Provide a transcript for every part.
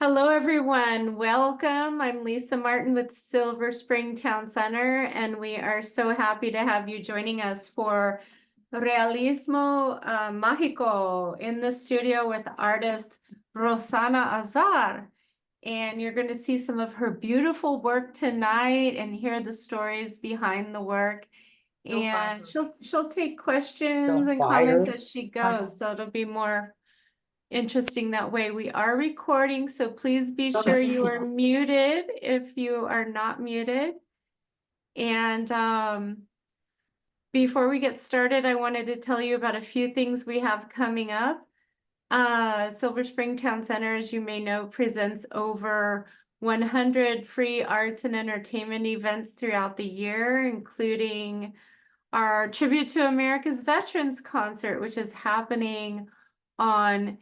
Hello, everyone. Welcome. I'm Lisa Martin with Silver Spring Town Center, and we are so happy to have you joining us for Realismo Mágico in the studio with artist Rosana Azar. And you're going to see some of her beautiful work tonight and hear the stories behind the work. And she'll take questions and comments as she goes, so it'll be more interesting that way. We are recording, so please be sure you are muted if you are not muted. And before we get started, I wanted to tell you about a few things we have coming up. Silver Spring Town Center, as you may know, presents over 100 free arts and entertainment events throughout the year, including our Tribute to America's Veterans concert, which is happening on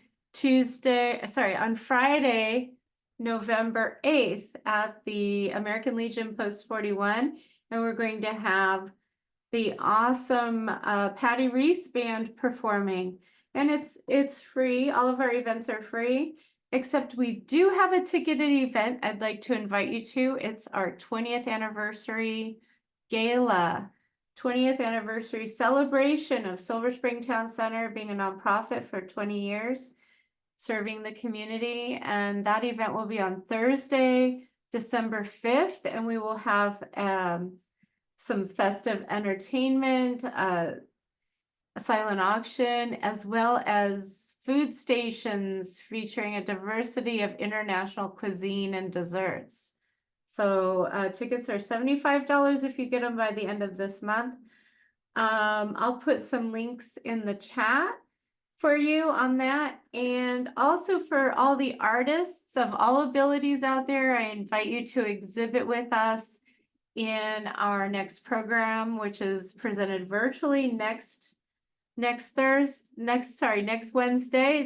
Friday, November 8th at the American Legion Post 41. And we're going to have the awesome Patty Reese Band performing. And it's free. All of our events are free, except we do have a ticketed event I'd like to invite you to. It's our 20th anniversary gala. 20th anniversary celebration of Silver Spring Town Center being a nonprofit for 20 years, serving the community. And that event will be on Thursday, December 5th, and we will have some festive entertainment, a silent auction, as well as food stations featuring a diversity of international cuisine and desserts. So tickets are $75 if you get them by the end of this month. I'll put some links in the chat for you on that. And also for all the artists of all abilities out there, I invite you to exhibit with us in our next program, which is presented virtually next Wednesday,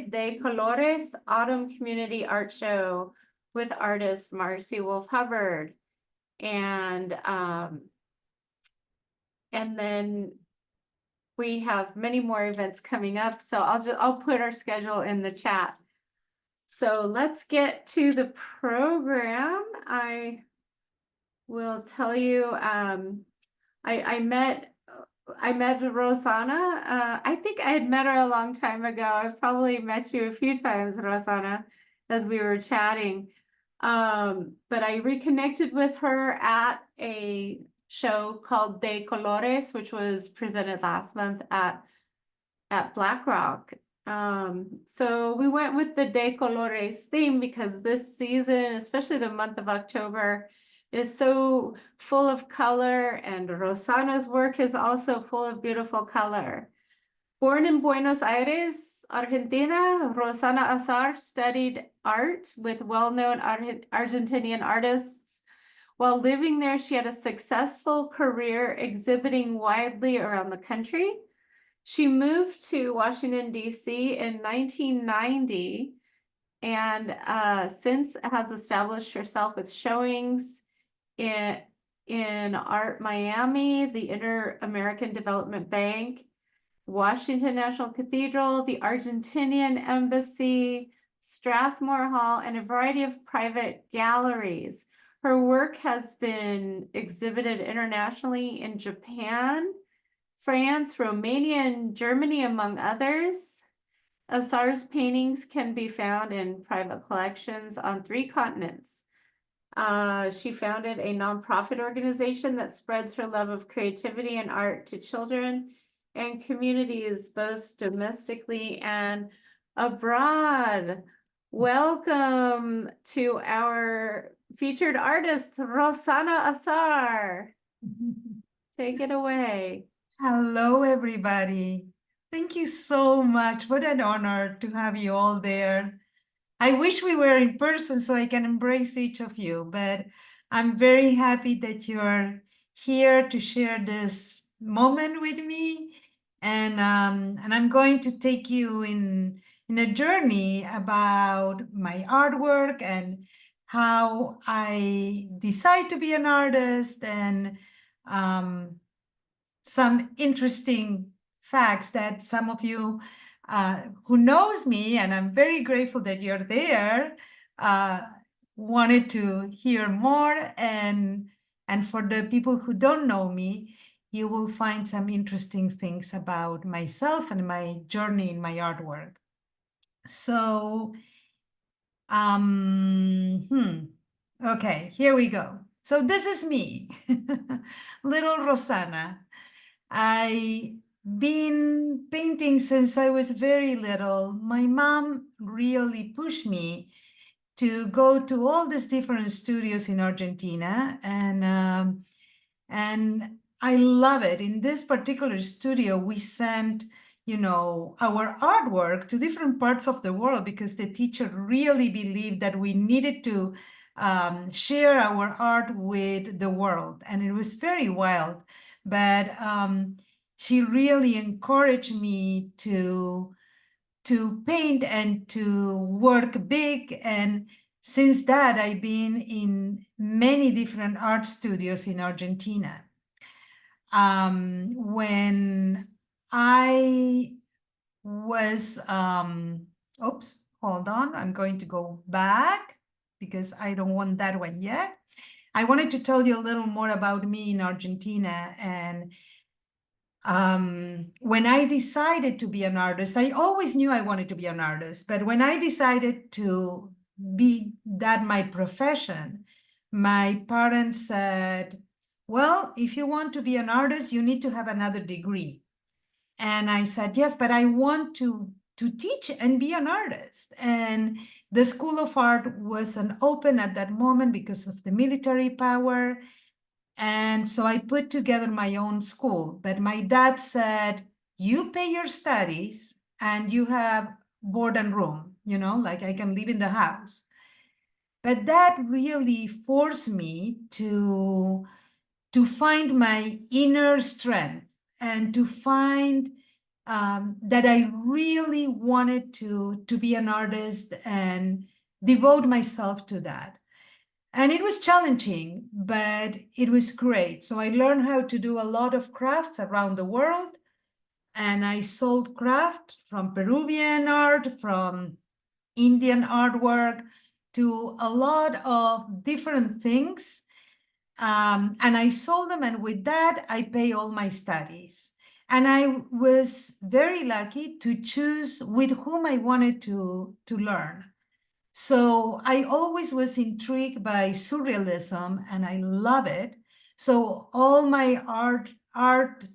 De Colores Autumn Community Art Show with artist Marcy Wolf Hubbard. And then we have many more events coming up, so I'll put our schedule in the chat. So let's get to the program. I will tell you, I met Rosana. I think I had met her a long time ago. I've probably met you a few times, Rosana, as we were chatting. But I reconnected with her at a show called De Colores, which was presented last month at Black Rock. So we went with the De Colores theme because this season, especially the month of October, is so full of color, and Rosana's work is also full of beautiful color. Born in Buenos Aires, Argentina, Rosana Azar studied art with well-known Argentinian artists. While living there, she had a successful career exhibiting widely around the country. She moved to Washington, D.C. in 1990 and since has established herself with showings in Art Miami, the Inter-American Development Bank, Washington National Cathedral, the Argentinian Embassy, Strathmore Hall, and a variety of private galleries. Her work has been exhibited internationally in Japan, France, Romania, and Germany, among others. Azar's paintings can be found in private collections on 3 continents. She founded a nonprofit organization that spreads her love of creativity and art to children and communities, both domestically and abroad. Welcome to our featured artist, Rosana Azar. Take it away. Hello, everybody. Thank you so much. What an honor to have you all there. I wish we were in person so I can embrace each of you, but I'm very happy that you're here to share this moment with me. And I'm going to take you in a journey about my artwork and how I decide to be an artist, and some interesting facts that some of you who knows me, and I'm very grateful that you're there, wanted to hear more, and for the people who don't know me, you will find some interesting things about myself and my journey in my artwork. So, okay, here we go. So this is me, little Rosana. I been painting since I was very little. My mom really pushed me to go to all these different studios in Argentina, and I love it. In this particular studio, we sent, our artwork to different parts of the world because the teacher really believed that we needed to share our art with the world, and it was very wild. But she really encouraged me to paint and to work big. And since that, I've been in many different art studios in Argentina. When I was, oops, hold on, I'm going to go back because I don't want that one yet. I wanted to tell you a little more about me in Argentina. And when I decided to be an artist, I always knew I wanted to be an artist, but when I decided to be that my profession, my parents said, well, if you want to be an artist, you need to have another degree. And I said, yes, but I want to teach and be an artist. And the School of Art wasn't open at that moment because of the military power. And so I put together my own school. But my dad said, you pay your studies and you have board and room, like I can live in the house. But that really forced me to find my inner strength and to find that I really wanted to be an artist and devote myself to that. And it was challenging, but it was great. So I learned how to do a lot of crafts around the world. And I sold craft from Peruvian art, from Indian artwork, to a lot of different things. And I sold them. And with that, I pay all my studies. And I was very lucky to choose with whom I wanted to learn. So I always was intrigued by surrealism, and I love it. So all my art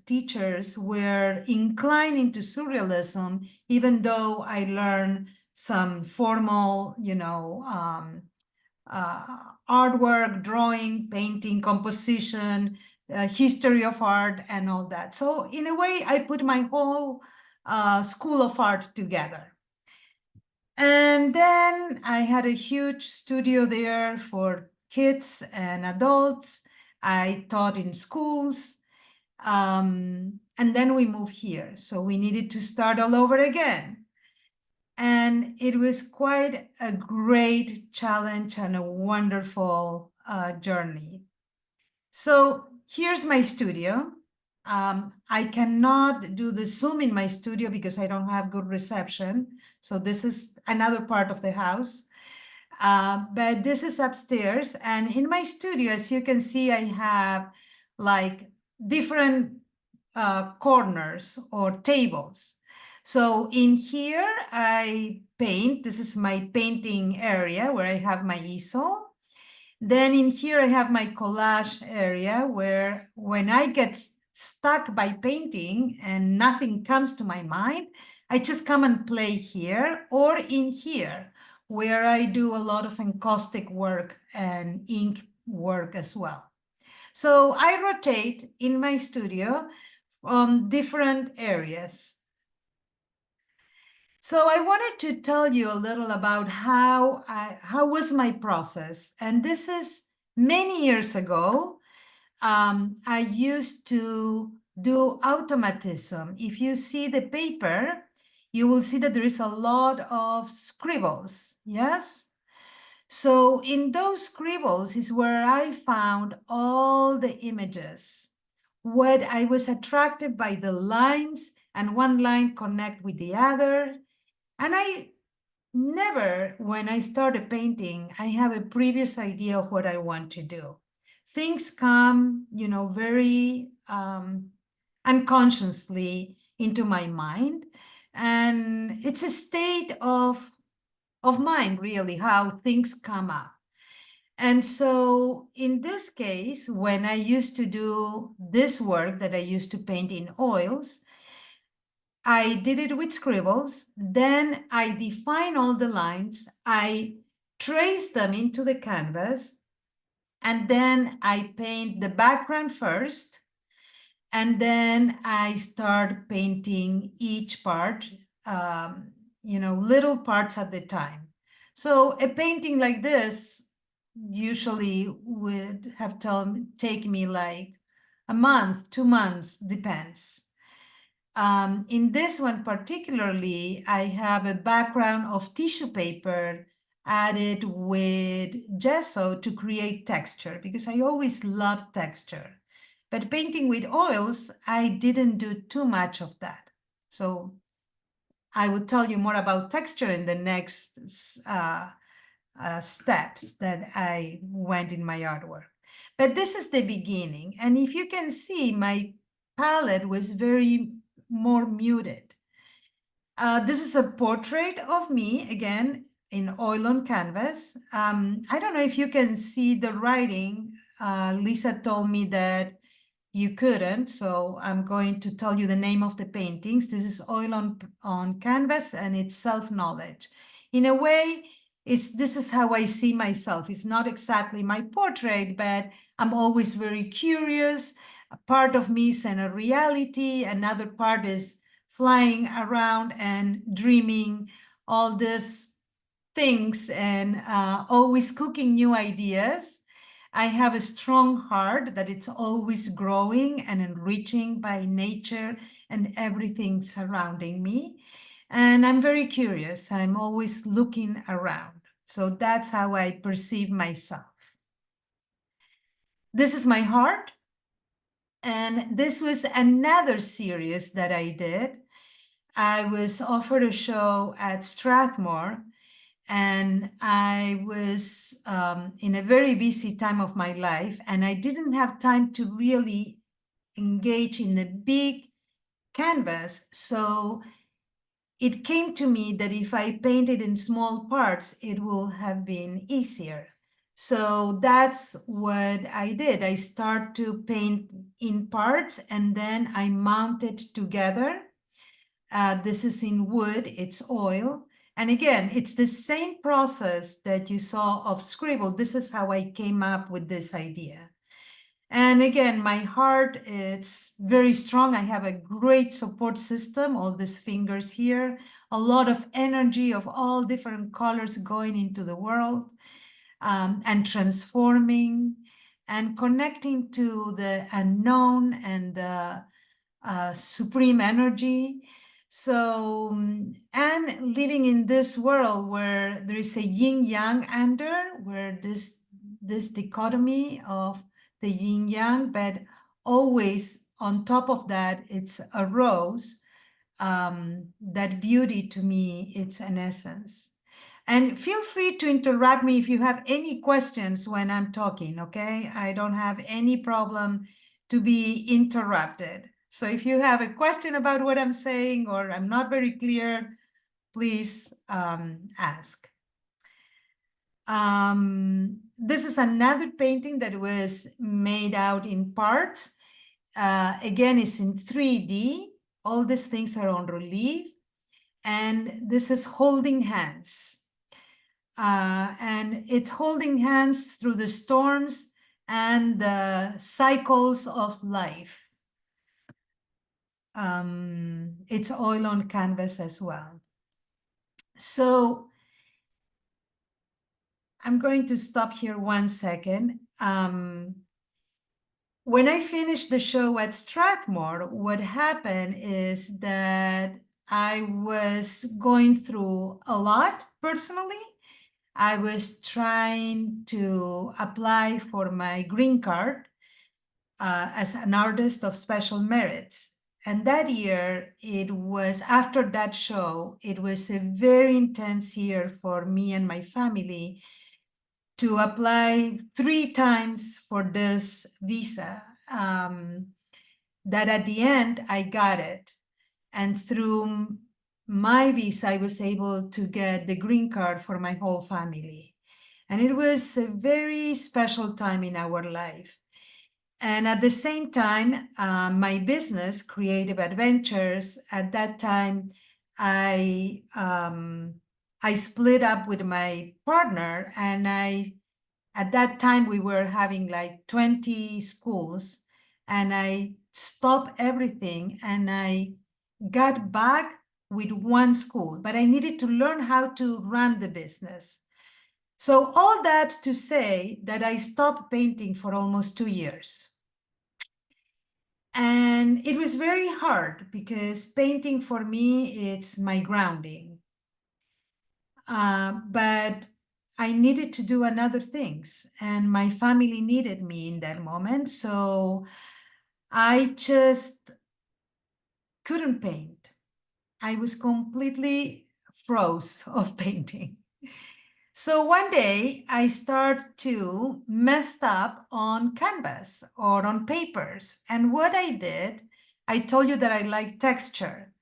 teachers were inclined into surrealism, even though I learned some formal, artwork, drawing, painting, composition, history of art, and all that. So in a way, I put my whole school of art together. And then I had a huge studio there for kids and adults. I taught in schools. And then we moved here. So we needed to start all over again. And it was quite a great challenge and a wonderful journey. So here's my studio. I cannot do the Zoom in my studio because I don't have good reception. So this is another part of the house. But this is upstairs. And in my studio, as you can see, I have like different corners or tables. So in here, I paint. This is my painting area where I have my easel. Then in here, I have my collage area where when I get stuck by painting and nothing comes to my mind, I just come and play here, or in here where I do a lot of encaustic work and ink work as well. So I rotate in my studio on different areas. So I wanted to tell you a little about how was my process. And this is many years ago. I used to do automatism. If you see the paper, you will see that there is a lot of scribbles, yes? So in those scribbles is where I found all the images. What I was attracted by the lines, and one line connect with the other. And I never, when I start a painting, I have a previous idea of what I want to do. Things come, very unconsciously into my mind. And it's a state of mind, really, how things come up. And so in this case, when I used to do this work that I used to paint in oils, I did it with scribbles. Then I define all the lines. I trace them into the canvas. And then I paint the background first. And then I start painting each part, little parts at the time. So a painting like this usually would have take me like a month, 2 months, depends. In this one particularly, I have a background of tissue paper added with gesso to create texture, because I always loved texture. But painting with oils, I didn't do too much of that. So I will tell you more about texture in the next steps that I went in my artwork. But this is the beginning. And if you can see, my palette was very more muted. This is a portrait of me, again, in oil on canvas. I don't know if you can see the writing. Lisa told me that you couldn't, so I'm going to tell you the name of the paintings. This is oil on canvas, and it's self-knowledge. In a way, this is how I see myself. It's not exactly my portrait, but I'm always very curious. A part of me is in a reality. Another part is flying around and dreaming all these things and always cooking new ideas. I have a strong heart that it's always growing and enriching by nature and everything surrounding me. And I'm very curious. I'm always looking around. So that's how I perceive myself. This is my heart. And this was another series that I did. I was offered a show at Strathmore, and I was in a very busy time of my life, and I didn't have time to really engage in the big canvas. So it came to me that if I painted in small parts, it will have been easier. So that's what I did. I start to paint in parts, and then I mount it together. This is in wood, it's oil. And again, it's the same process that you saw of scribble. This is how I came up with this idea. And again, my heart, it's very strong. I have a great support system, all these fingers here, a lot of energy of all different colors going into the world, and transforming and connecting to the unknown and the supreme energy. So, and living in this world where there is a yin yang under, where this dichotomy of the yin yang, but always on top of that, it's a rose. That beauty to me, it's an essence. And feel free to interrupt me if you have any questions when I'm talking, okay? I don't have any problem to be interrupted. So if you have a question about what I'm saying or I'm not very clear, please ask. This is another painting that was made out in parts. Again, it's in 3D. All these things are on relief. And this is holding hands. And it's holding hands through the storms and the cycles of life. It's oil on canvas as well. So I'm going to stop here 1 second. When I finished the show at Strathmore, what happened is that I was going through a lot personally. I was trying to apply for my green card as an artist of special merits. And that year, it was after that show, it was a very intense year for me and my family to apply 3 times for this visa. That at the end, I got it. And through my visa, I was able to get the green card for my whole family. And it was a very special time in our life. And at the same time, my business, Creative Adventures, at that time, I split up with my partner, and at that time we were having like 20 schools, and I stopped everything and I got back with one school, but I needed to learn how to run the business. So all that to say that I stopped painting for almost 2 years. And it was very hard because painting for me, it's my grounding. But I needed to do another things, and my family needed me in that moment. So I just couldn't paint. I was completely froze of painting. So one day I start to mess up on canvas or on papers. And what I did, I told you that I like texture.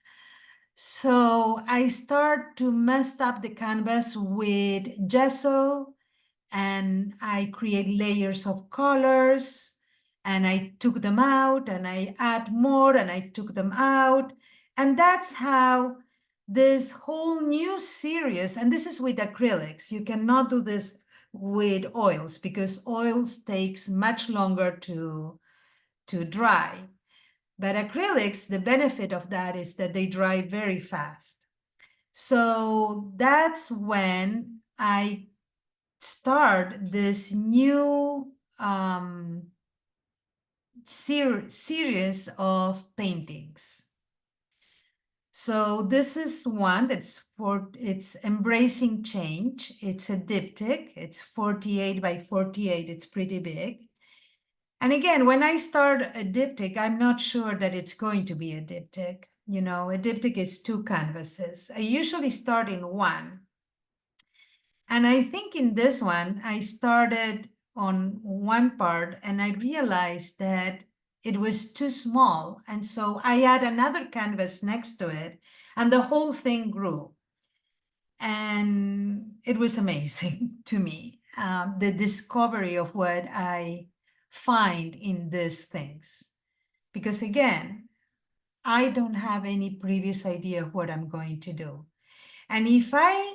So I start to mess up the canvas with gesso, and I create layers of colors, and I took them out and I add more and I took them out. And that's how this whole new series, and this is with acrylics. You cannot do this with oils because oils takes much longer to dry. But acrylics, the benefit of that is that they dry very fast. So that's when I start this new series of paintings. So this is one it's embracing change. It's a diptych. It's 48 by 48. It's pretty big. And again, when I start a diptych, I'm not sure that it's going to be a diptych. You know, a diptych is 2 canvases. I usually start in one. And I think in this one, I started on one part and I realized that it was too small. And so I add another canvas next to it, and the whole thing grew. And it was amazing to me, the discovery of what I find in these things. Because again, I don't have any previous idea of what I'm going to do. And if I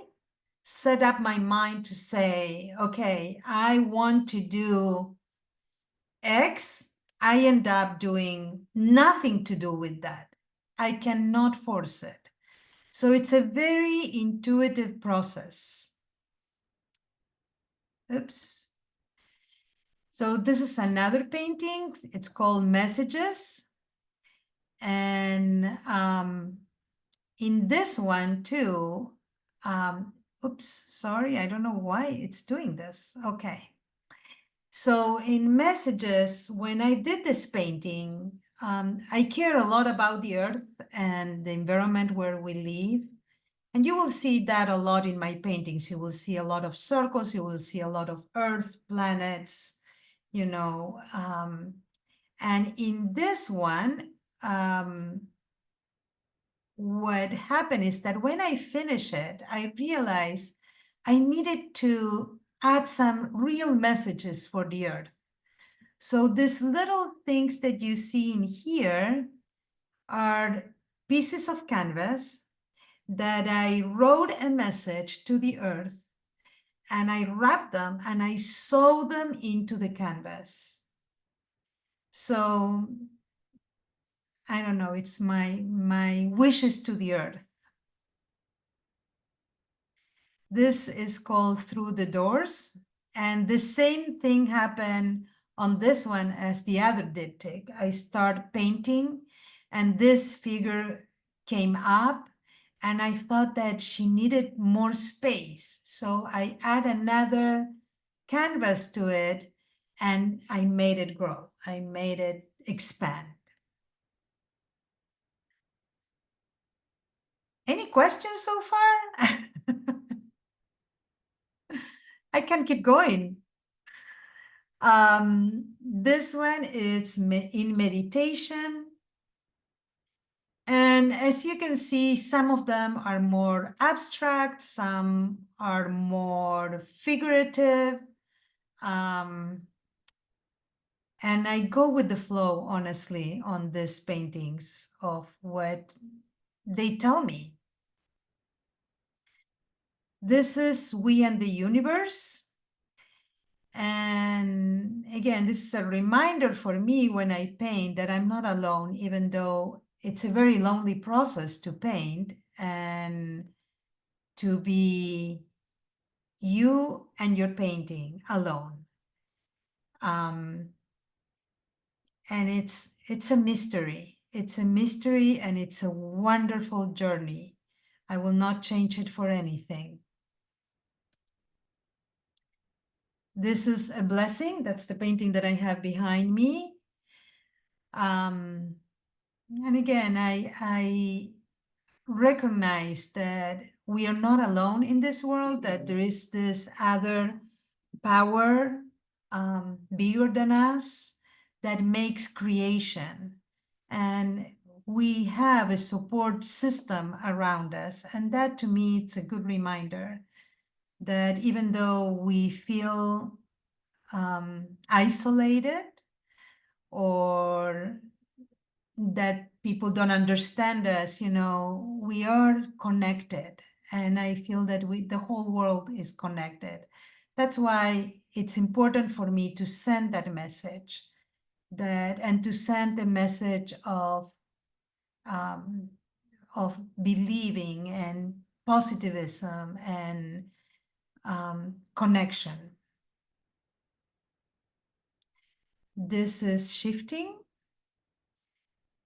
set up my mind to say, okay, I want to do X, I end up doing nothing to do with that. I cannot force it. So it's a very intuitive process. Oops. So this is another painting. It's called Messages. And in this one too, oops, sorry, I don't know why it's doing this. Okay. So in Messages, when I did this painting, I care a lot about the earth and the environment where we live. And you will see that a lot in my paintings. You will see a lot of circles. You will see a lot of earth, planets, you know. And in this one, what happened is that when I finish it, I realized I needed to add some real messages for the earth. So these little things that you see in here are pieces of canvas that I wrote a message to the earth, and I wrapped them and I sew them into the canvas. So I don't know, it's my wishes to the earth. This is called Through the Doors, and the same thing happened on this one as the other diptych. I start painting and this figure came up, and I thought that she needed more space. So I add another canvas to it and I made it grow. I made it expand. Any questions so far? I can keep going. This one is in meditation. And as you can see, some of them are more abstract, some are more figurative. And I go with the flow, honestly, on these paintings of what they tell me. This is We and the Universe. And again, this is a reminder for me when I paint that I'm not alone, even though it's a very lonely process to paint and to be you and your painting alone. And it's a mystery. It's a mystery and it's a wonderful journey. I will not change it for anything. This is a blessing. That's the painting that I have behind me. And again, I recognize that we are not alone in this world, that there is this other power bigger than us that makes creation. And we have a support system around us. And that to me, it's a good reminder that even though we feel isolated or that people don't understand us, we are connected. And I feel that the whole world is connected. That's why it's important for me to send that message, and to send a message of believing and positivism and connection. This is shifting.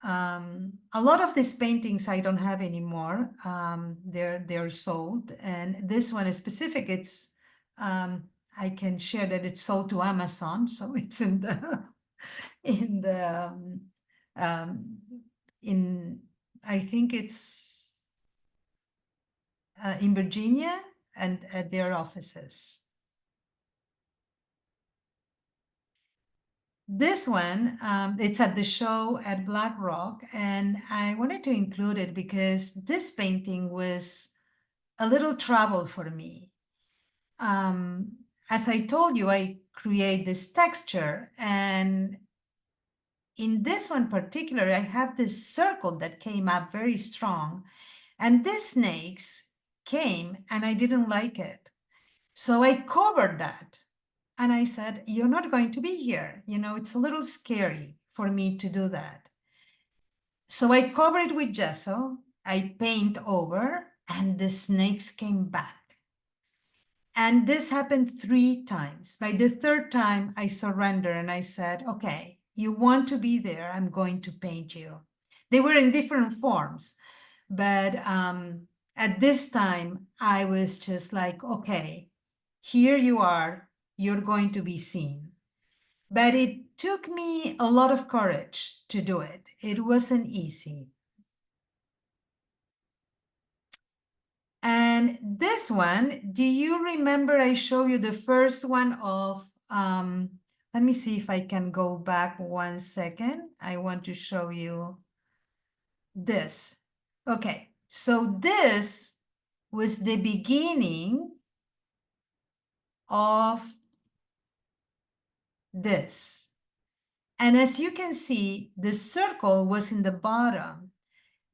A lot of these paintings I don't have anymore. They're sold, and this one is specific. It's I can share that it's sold to Amazon, so it's in the I think it's in Virginia and at their offices. This one, it's at the show at Black Rock, and I wanted to include it because this painting was a little trouble for me. As I told you, I create this texture, and in this one particular, I have this circle that came up very strong, and these snakes came, and I didn't like it. So I covered that. And I said, you're not going to be here. It's a little scary for me to do that. So I cover it with gesso, I paint over, and the snakes came back. And this happened 3 times. By the 3rd time, I surrendered and I said, okay, you want to be there, I'm going to paint you. They were in different forms, but at this time, I was just like, okay, here you are, you're going to be seen. But it took me a lot of courage to do it. It wasn't easy. And this one, do you remember I showed you the first one of, let me see if I can go back 1 second. I want to show you this. Okay, so this was the beginning of this. And as you can see, the circle was in the bottom.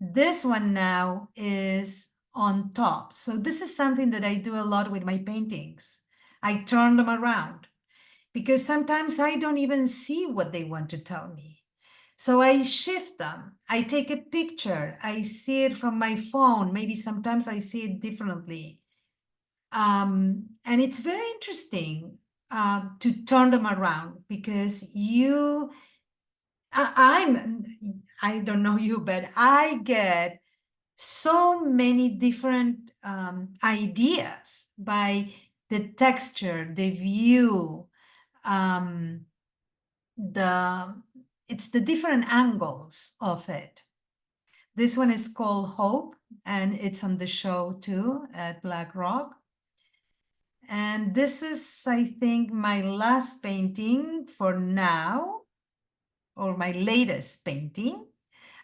This one now is on top. So this is something that I do a lot with my paintings. I turn them around because sometimes I don't even see what they want to tell me. So I shift them. I take a picture. I see it from my phone. Maybe sometimes I see it differently. And it's very interesting to turn them around because I don't know you, but I get so many different ideas by the texture, the view, it's the different angles of it. This one is called Hope and it's on the show too at Black Rock. And this is, I think, my last painting for now, or my latest painting.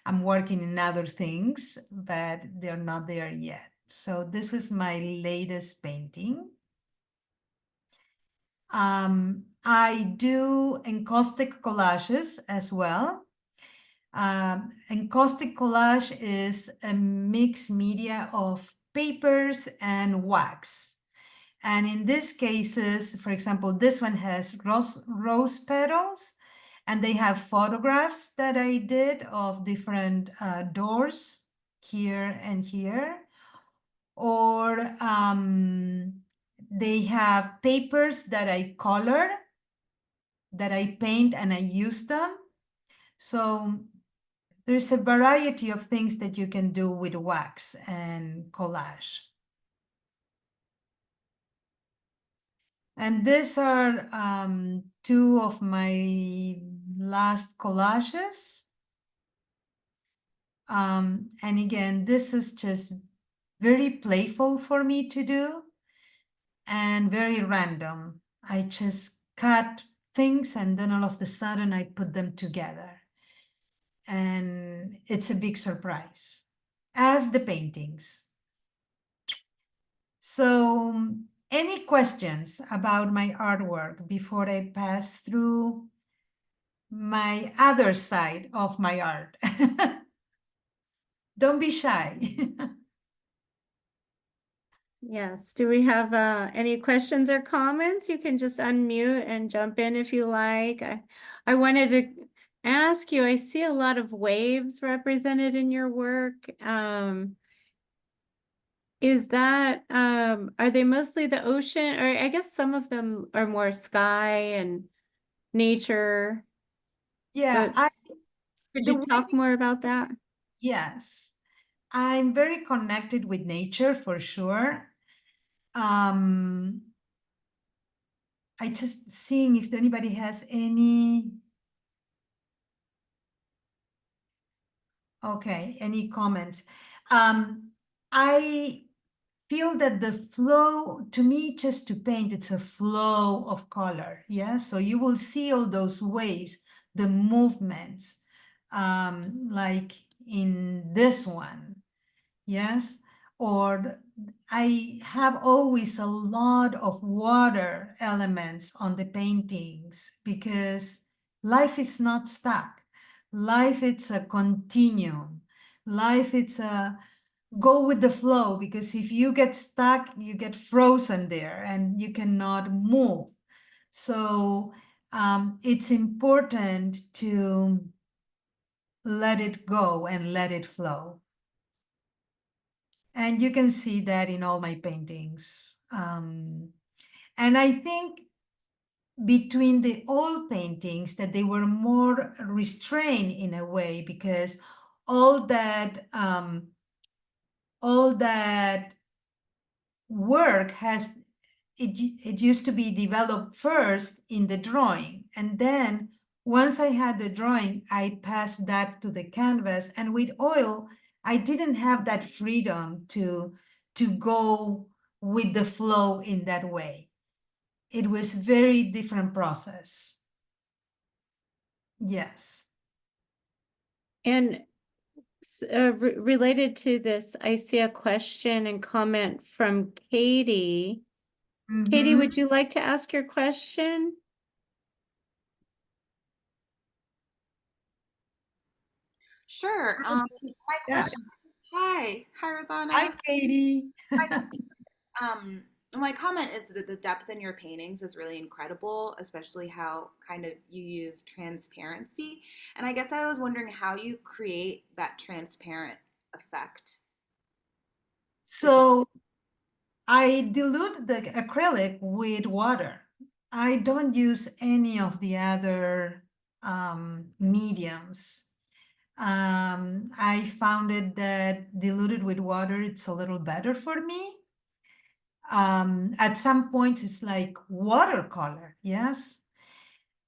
I'm working in other things, but they're not there yet. So this is my latest painting. I do encaustic collages as well. Encaustic collage is a mixed media of papers and wax. And in these cases, for example, this one has rose petals, and they have photographs that I did of different doors here and here. Or they have papers that I color, that I paint and I use them. So there's a variety of things that you can do with wax and collage. And these are two of my last collages. And again, this is just very playful for me to do and very random. I just cut things and then all of a sudden I put them together. And it's a big surprise, as the paintings. So, any questions about my artwork before I pass through my other side of my art? Don't be shy. Yes, do we have any questions or comments? You can just unmute and jump in if you like. I wanted to ask you, I see a lot of waves represented in your work. Is that, are they mostly the ocean? Or I guess some of them are more sky and nature. Yeah, But could the you way, talk more about that? yes, I'm very connected with nature for sure. I just seeing if anybody has any, okay, any comments. I feel that the flow, to me, just to paint, it's a flow of color. Yeah. So you will see all those waves, the movements, like in this one. Yes. Or I have always a lot of water elements on the paintings because life is not stuck. Life, it's a continuum. Life, it's a go with the flow, because if you get stuck, you get frozen there and you cannot move. So it's important to let it go and let it flow. And you can see that in all my paintings. And I think between the old paintings that they were more restrained in a way, because all that work has, it used to be developed first in the drawing, and then once I had the drawing, I passed that to the canvas. And with oil, I didn't have that freedom to go with the flow in that way. It was very different process. Yes. And related to this, I see a question and comment from Katie. Katie, would you like to ask your question? Sure. My Yeah. question. Hi, Rosana. Hi, Katie. My comment is that the depth in your paintings is really incredible, especially how kind of you use transparency. And I guess I was wondering how you create that transparent effect. So I dilute the acrylic with water. I don't use any of the other mediums. I found it that diluted with water, it's a little better for me. At some points, it's like watercolor, yes.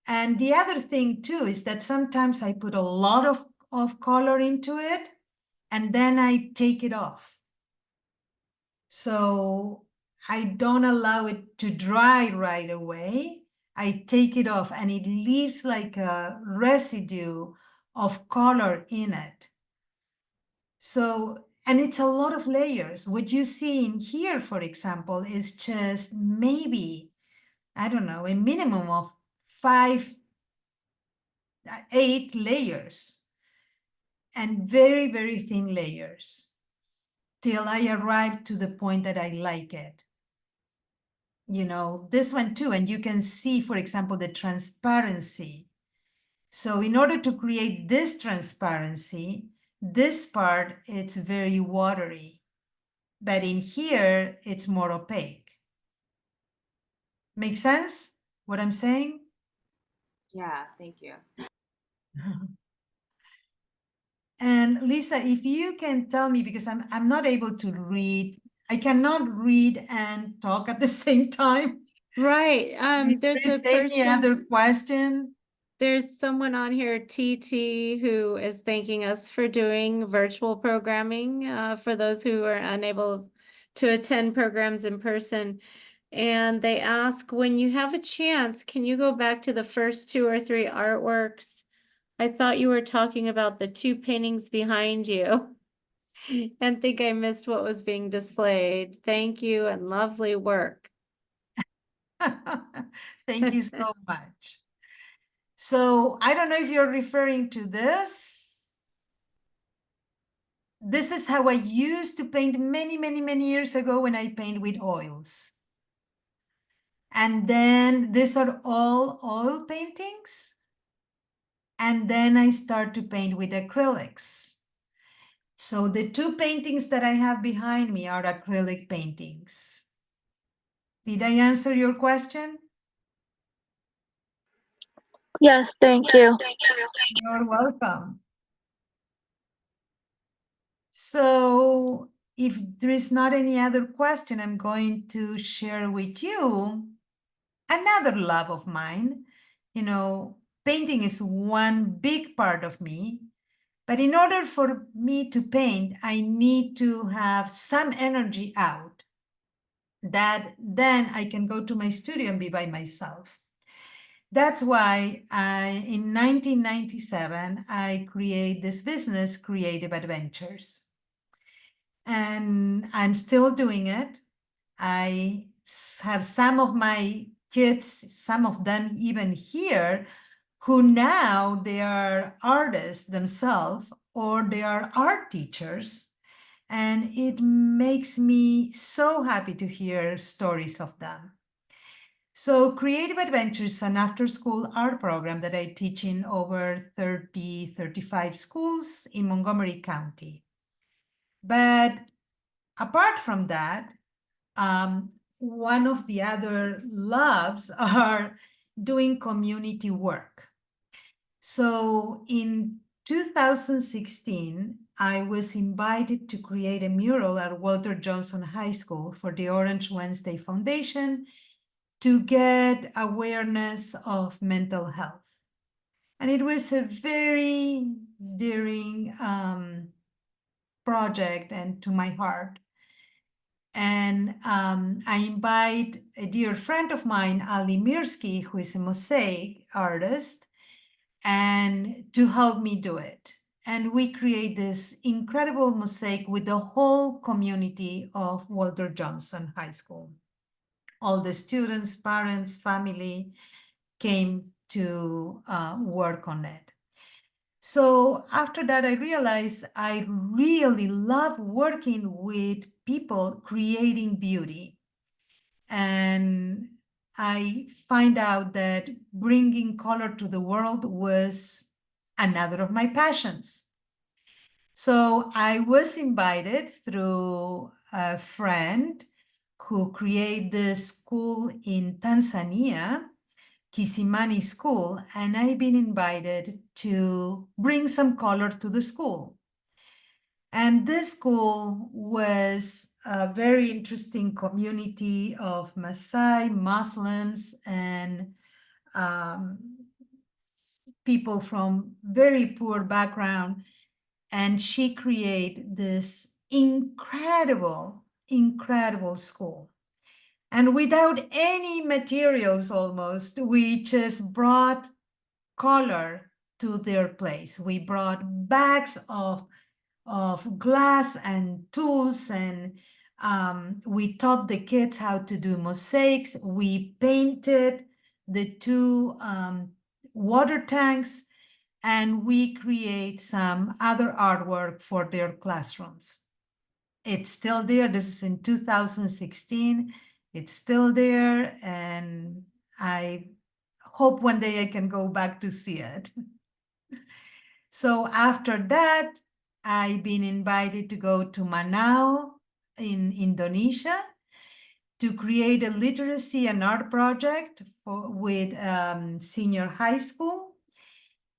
And the other thing too is that sometimes I put a lot of color into it, and then I take it off. So I don't allow it to dry right away. I take it off and it leaves like a residue of color in it. So, and it's a lot of layers. What you see in here, for example, is just maybe, I don't know, a minimum of 5, 8 layers, and very, very thin layers, till I arrive to the point that I like it. You know, this one too, and you can see, for example, the transparency. So in order to create this transparency, this part, it's very watery, but in here, it's more opaque. Make sense what I'm saying? Yeah, thank you. And Lisa, if you can tell me, because I'm not able to read, I cannot read and talk at the same time. Right. If There's a there's any other person, question? there's someone on here, TT, who is thanking us for doing virtual programming, for those who are unable to attend programs in person. And they ask, when you have a chance, can you go back to the first 2 or 3 artworks? I thought you were talking about the 2 paintings behind you. And think I missed what was being displayed. Thank you and lovely work. Thank you so much. So I don't know if you're referring to this. This is how I used to paint many, many, many years ago when I paint with oils. And then these are all oil paintings. And then I start to paint with acrylics. So the 2 paintings that I have behind me are acrylic paintings. Did I answer your question? Yes, thank you. You're welcome. So if there is not any other question, I'm going to share with you another love of mine. You know, painting is one big part of me, but in order for me to paint, I need to have some energy out, that then I can go to my studio and be by myself. That's why in 1997, I create this business, Creative Adventures. And I'm still doing it. I have some of my kids, some of them even here, who now they are artists themselves, or they are art teachers. And it makes me so happy to hear stories of them. So Creative Adventures is an after-school art program that I teach in over 30, 35 schools in Montgomery County. But apart from that, one of the other loves are doing community work. So in 2016, I was invited to create a mural at Walter Johnson High School for the Orange Wednesday Foundation to get awareness of mental health. And it was a very daring project and to my heart. And I invite a dear friend of mine, Ali Mirsky, who is a mosaic artist, and to help me do it. And we create this incredible mosaic with the whole community of Walter Johnson High School. All the students, parents, family came to work on it. So after that, I realized I really love working with people creating beauty. And I find out that bringing color to the world was another of my passions. So I was invited through a friend who created this school in Tanzania, Kisimani School, and I've been invited to bring some color to the school. And this school was a very interesting community of Maasai, Muslims, and people from very poor background. and she created this incredible, incredible school. And without any materials almost, we just brought color to their place. We brought bags of glass and tools, and we taught the kids how to do mosaics. We painted the two water tanks, and we create some other artwork for their classrooms. It's still there. This is in 2016. It's still there, and I hope one day I can go back to see it. So after that, I've been invited to go to Manao in Indonesia to create a literacy and art project with senior high school.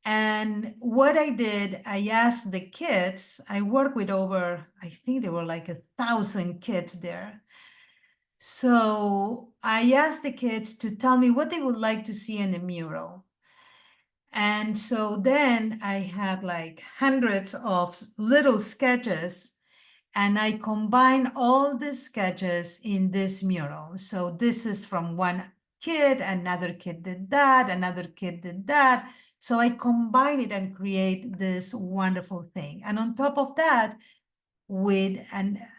And what I did, I asked the kids, I work with over, I think there were like 1,000 kids there. So I asked the kids to tell me what they would like to see in a mural. And so then I had like hundreds of little sketches, and I combined all the sketches in this mural. So this is from one kid, another kid did that, another kid did that. So I combine it and create this wonderful thing. And on top of that, with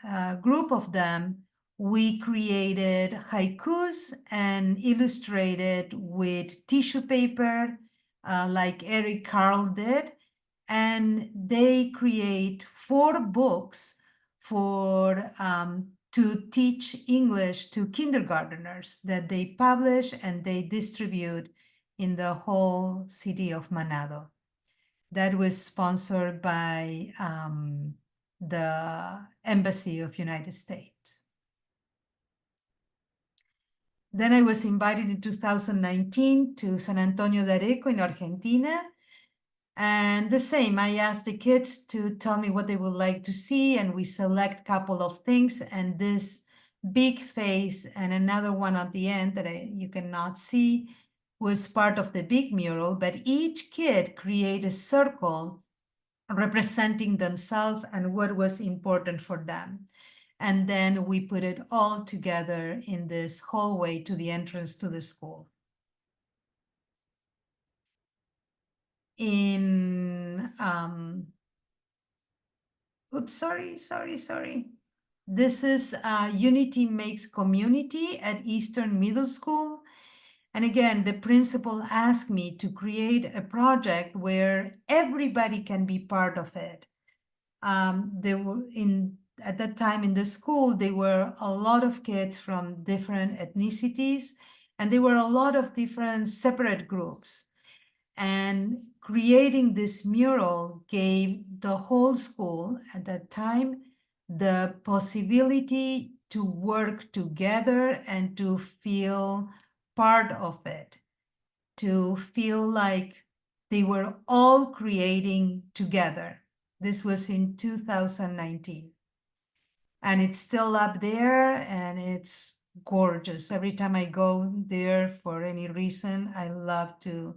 a group of them, we created haikus and illustrated with tissue paper, like Eric Carle did. And they create 4 books for to teach English to kindergarteners that they publish and they distribute in the whole city of Manado. That was sponsored by the Embassy of United States. Then I was invited in 2019 to San Antonio de Areco in Argentina. And the same, I asked the kids to tell me what they would like to see, and we select a couple of things, and this big face and another one at the end that you cannot see was part of the big mural, but each kid created a circle representing themselves and what was important for them. And then we put it all together in this hallway to the entrance to the school. In, oops, sorry. This is Unity Makes Community at Eastern Middle School. And again, the principal asked me to create a project where everybody can be part of it. There were at that time in the school, there were a lot of kids from different ethnicities, and there were a lot of different separate groups. And creating this mural gave the whole school at that time the possibility to work together and to feel part of it, to feel like they were all creating together. This was in 2019. And it's still up there, and it's gorgeous. Every time I go there for any reason, I love to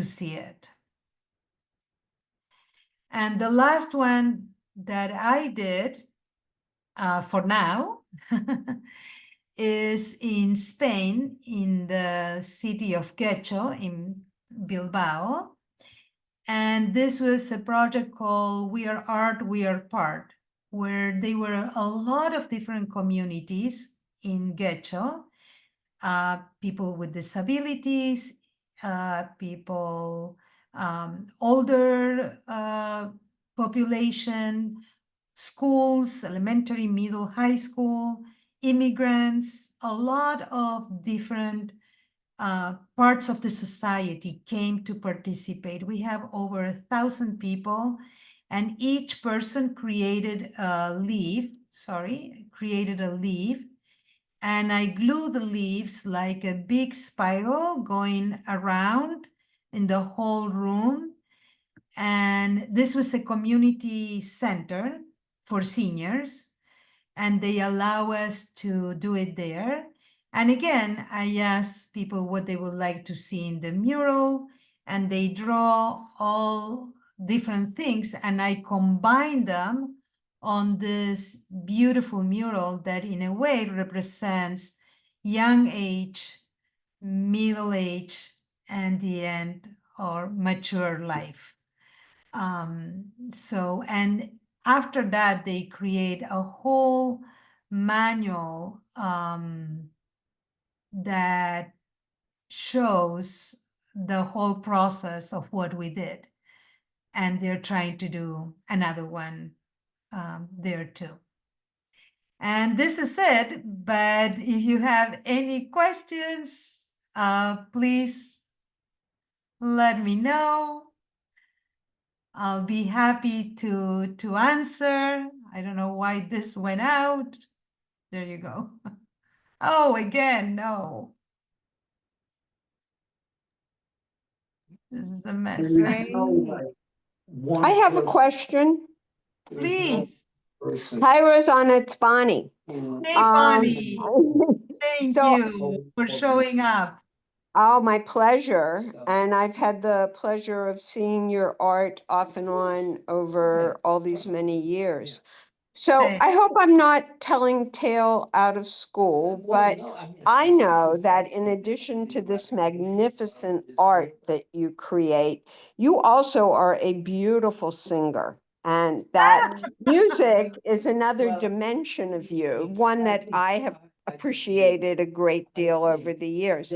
see it. And the last one that I did for now is in Spain, in the city of Guecho in Bilbao. And this was a project called We Are Art, We Are Part, where there were a lot of different communities in Guecho, people with disabilities, people, older population, schools, elementary, middle, high school, immigrants, a lot of different parts of the society came to participate. We have over 1,000 people, and each person created a leaf, and I glued the leaves like a big spiral going around in the whole room. And this was a community center for seniors, and they allow us to do it there. And again, I asked people what they would like to see in the mural, and they draw all different things and I combine them on this beautiful mural that in a way represents young age, middle age, and the end or mature life. And after that, they create a whole manual that shows the whole process of what we did. And they're trying to do another one there too. And this is it, but if you have any questions, please let me know. I'll be happy to answer. I don't know why this went out. There you go. Oh, again, no. This is a mess. Great. I have a question. Please. Hi, Rosana, it's Bonnie. Hey, Bonnie. Thank so- you for showing up. Oh, my pleasure. And I've had the pleasure of seeing your art off and on over all these many years. So Thanks. I hope I'm not telling tale out of school, but I know that in addition to this magnificent art that you create, you also are a beautiful singer. And that music is another dimension of you, one that I have appreciated a great deal over the years.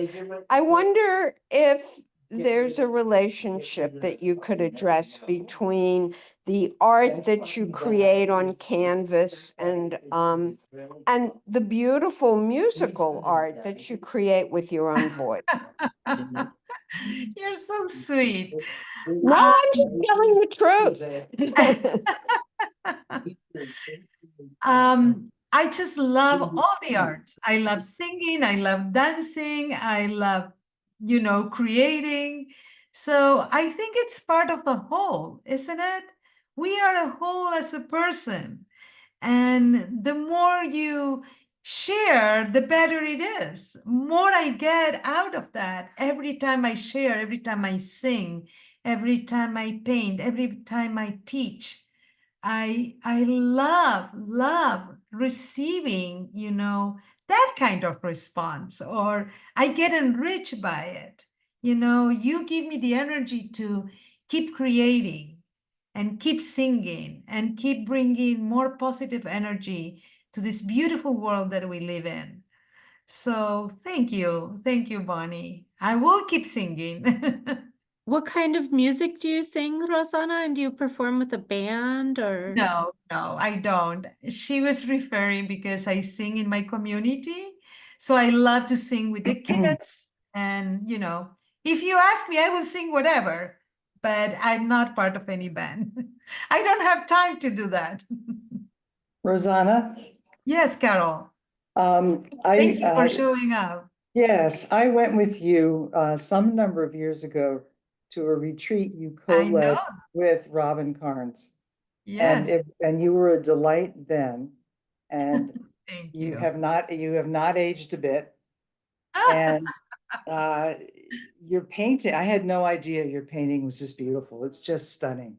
I wonder if there's a relationship that you could address between the art that you create on canvas and the beautiful musical art that you create with your own voice. You're so sweet. No, I'm just telling the truth. I just love all the arts. I love singing, I love dancing, I love, creating. So I think it's part of the whole, isn't it? We are a whole as a person. And the more you share, the better it is. More I get out of that every time I share, every time I sing, every time I paint, every time I teach. I love receiving, that kind of response, or I get enriched by it. You give me the energy to keep creating and keep singing and keep bringing more positive energy to this beautiful world that we live in. So thank you, Bonnie. I will keep singing. What kind of music do you sing, Rosana? And do you perform with a band or? No, I don't. She was referring because I sing in my community. So I love to sing with the kids. And, if you ask me, I will sing whatever, but I'm not part of any band. I don't have time to do that. Rosanna, Yes, Carol. Thank Thank you for showing up. Yes, I went with you some number of years ago to a retreat you I know. co-led with Robin Carnes. Yes, And you were a delight then. And thank you you. have not aged a bit. And your painting, I had no idea your painting was this beautiful. It's just stunning.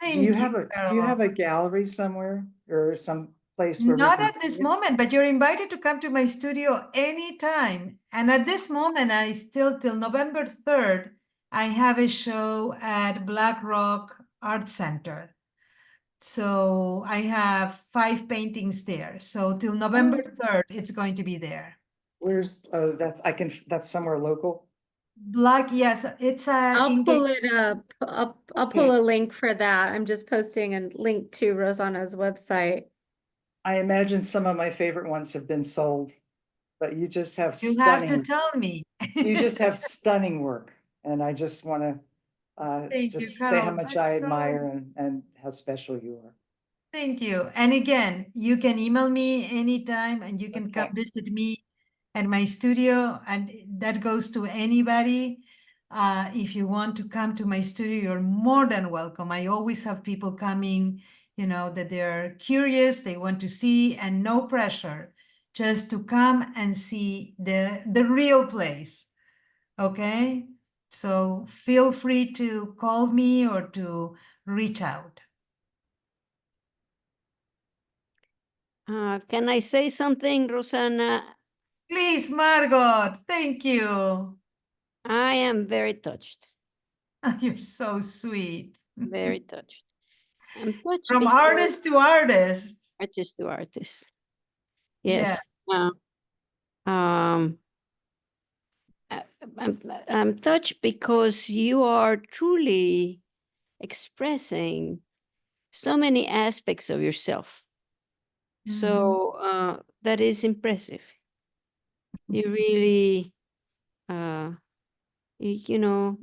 Thank Do you have a Carol. gallery somewhere or some place where we Not can at see this it? moment, but you're invited to come to my studio anytime. And at this moment, I still, till November 3rd, I have a show at Black Rock Art Center. So I have 5 paintings there. So till November 3rd, it's going to be there. Where's that's somewhere local? Yes, it's I'll pull it up. I'll pull Okay. a link for that. I'm just posting a link to Rosana's website. I imagine some of my favorite ones have been sold, but you just have You have to stunning, tell me. you just have stunning work. And I just want to Thank you, just say how Carol. much That's I so- admire and how special you are. Thank you. And again, you can email me anytime and you can come Okay. visit me at my studio, and that goes to anybody. If you want to come to my studio, you're more than welcome. I always have people coming, that they're curious, they want to see, and no pressure, just to come and see the real place. Okay? So feel free to call me or to reach out. Can I say something, Rosana? Please, Margot, thank you. I am very touched, You're so sweet. very touched. I'm touched From because artist to artist. artist to artist. Yeah. Yes. Um, I- I'm touched because you are truly expressing so many aspects of yourself. So that is impressive. You really, you know,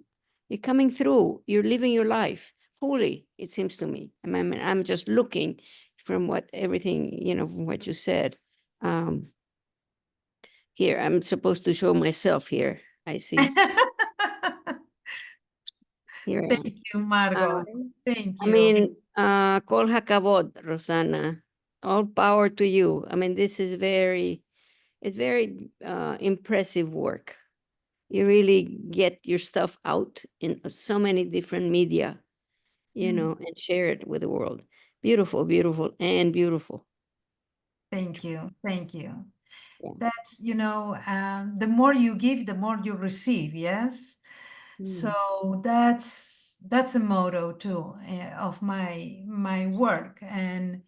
you're coming through. You're living your life fully. It seems to me. I mean, I'm just looking from what everything from what you said. Here, I'm supposed to show myself here. I see. Here I am. Thank you, Margot. Thank I you. mean, kol hakavod, Rosana. All power to you. I mean, this is it's very impressive work. You really get your stuff out in so many different media, and share it with the world. Beautiful, beautiful, and beautiful. Thank you. Thank you. Yeah. That's, the more you give, the more you receive, yes? So that's a motto too, of my work. And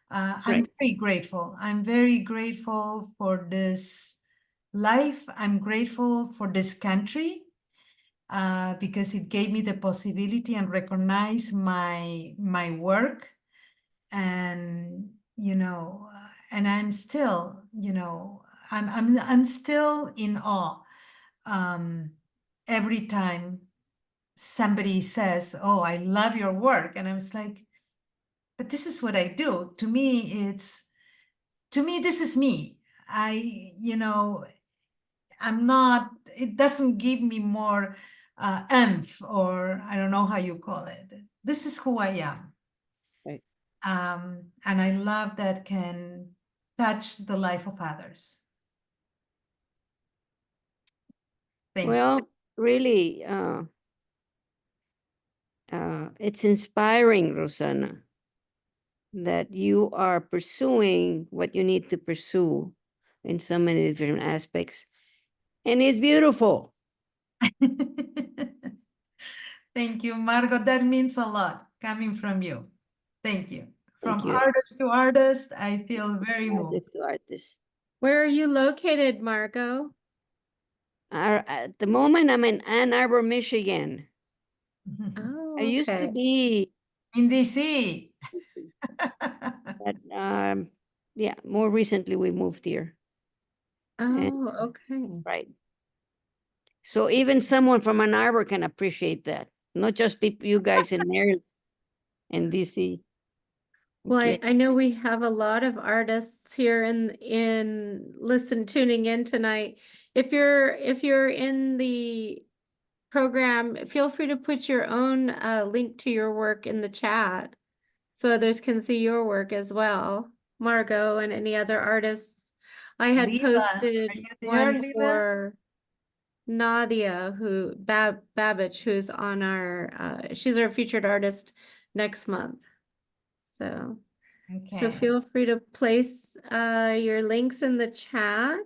I'm Right. very grateful. I'm very grateful for this life. I'm grateful for this country, because it gave me the possibility and recognize my work. And and I'm still, I'm still in awe, every time somebody says, "Oh, I love your work," and I was like, "But this is what I do. To me, this is me. I'm not. It doesn't give me more oomph, or I don't know how you call it. This is who I am." Right. And I love that can touch the life of others. Thank you. Well, really, it's inspiring, Rosana, that you are pursuing what you need to pursue in so many different aspects. And it's beautiful. Thank you, Margot. That means a lot coming from you. Thank you. Thank From you. artist to artist, I feel very moved. Artist to artist. Where are you located, Margot? At the moment, I'm in Ann Arbor, Michigan. Oh, I used to okay. be, In DC. but yeah, more recently we moved here. Oh, okay. Right. So even someone from Ann Arbor can appreciate that, not just people, you guys in Maryland and DC. Well, Okay. I know we have a lot of artists here tuning in tonight. If you're in the program, feel free to put your own link to your work in the chat so others can see your work as well. Margot and any other artists. I had Lila, posted are you there, one Lila? for Nadia, Babbage, who's on she's our featured artist next month. So Okay. feel free to place your links in the chat.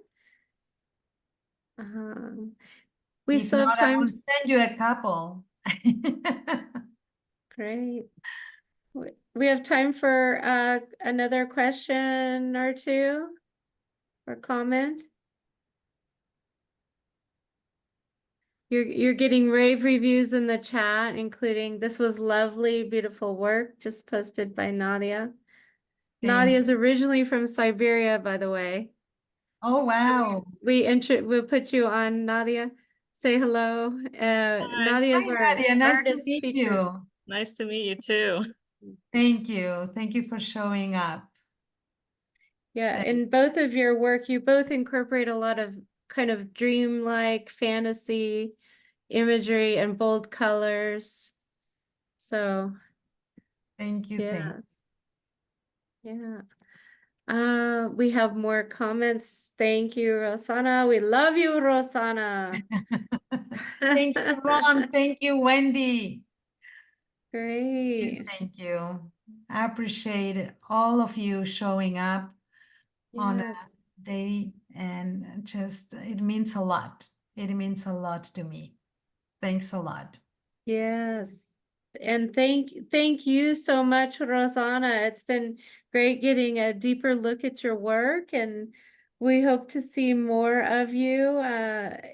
We If still have not, I time. will send you a couple. Great. We have time for another question or two or comment. You're getting rave reviews in the chat, including this was lovely, beautiful work just posted by Nadia. Nadia's originally from Siberia, by the way. Oh, wow. We'll put you on, Nadia. Say hello. Nadia's Hi, our Nadia. Nice to artist meet featured. you. Nice to meet you too. Thank you. Thank you for showing up. Yeah, in both of your work, you both incorporate a lot of kind of dreamlike fantasy imagery and bold colors. So Thank you. Thank yeah. We have more comments. Thank you, Rosana. We love you, Rosana. Thank you, Ron. Thank you, Wendy. Great. Thank you. I appreciate all of you showing up on Yes. a day, and just it means a lot. It means a lot to me. Thanks a lot. Yes. And thank you so much, Rosana. It's been great getting a deeper look at your work, and we hope to see more of you,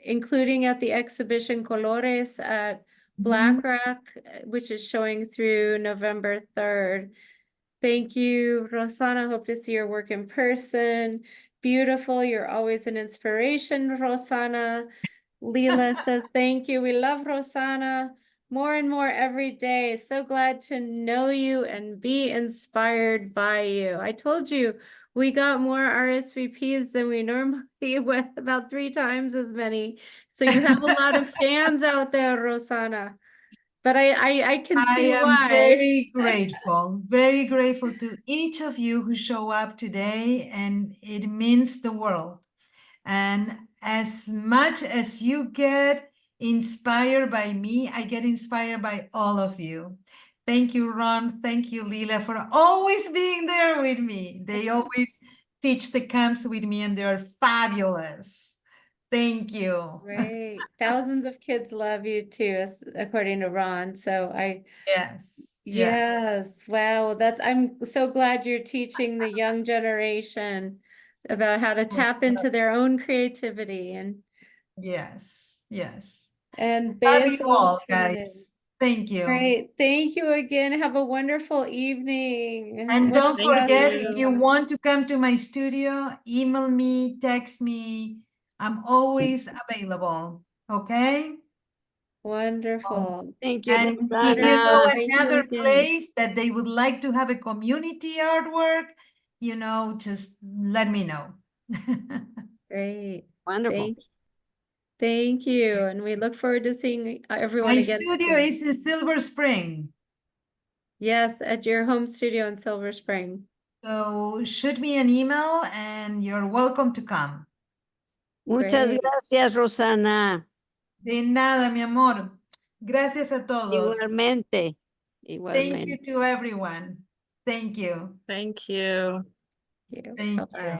including at the exhibition Colores at Black Rock, which is showing through November 3rd. Thank you, Rosana. Hope to see your work in person. Beautiful. You're always an inspiration, Rosana. Leela says, thank you. We love Rosana more and more every day. So glad to know you and be inspired by you. I told you we got more RSVPs than we normally with, about 3 times as many. So you have a lot of fans out there, Rosana. But I can I see am why. very grateful to each of you who show up today, and it means the world. And as much as you get inspired by me, I get inspired by all of you. Thank you, Ron. Thank you, Leela, for always being there with me. They always teach the camps with me, and they're fabulous. Thank you. Great. Thousands of kids love you too, according to Ron. So Yes. yes, wow. I'm so glad you're teaching the young generation about how to tap into their own creativity Yes. Yes. and Love you besos all, verdes. guys. Thank you. Great. Thank you again. Have a wonderful evening. And don't Thank forget, if you. you want to come to my studio, email me, text me. I'm always available. Okay? Wonderful. Thank you, And if you know Rosana. Thank you another again. place that they would like to have a community artwork, just let me know. Great. Wonderful. Thank you. And we look forward to seeing everyone My again studio soon. is in Silver Spring. Yes, at your home studio in Silver Spring. So shoot me an email and you're welcome to come. Muchas Great. gracias, Rosana. De nada, mi amor. Gracias a todos. Igualmente. Thank you Igualmente. to everyone. Thank you. Thank you. Thank you. Thank Bye-bye. you.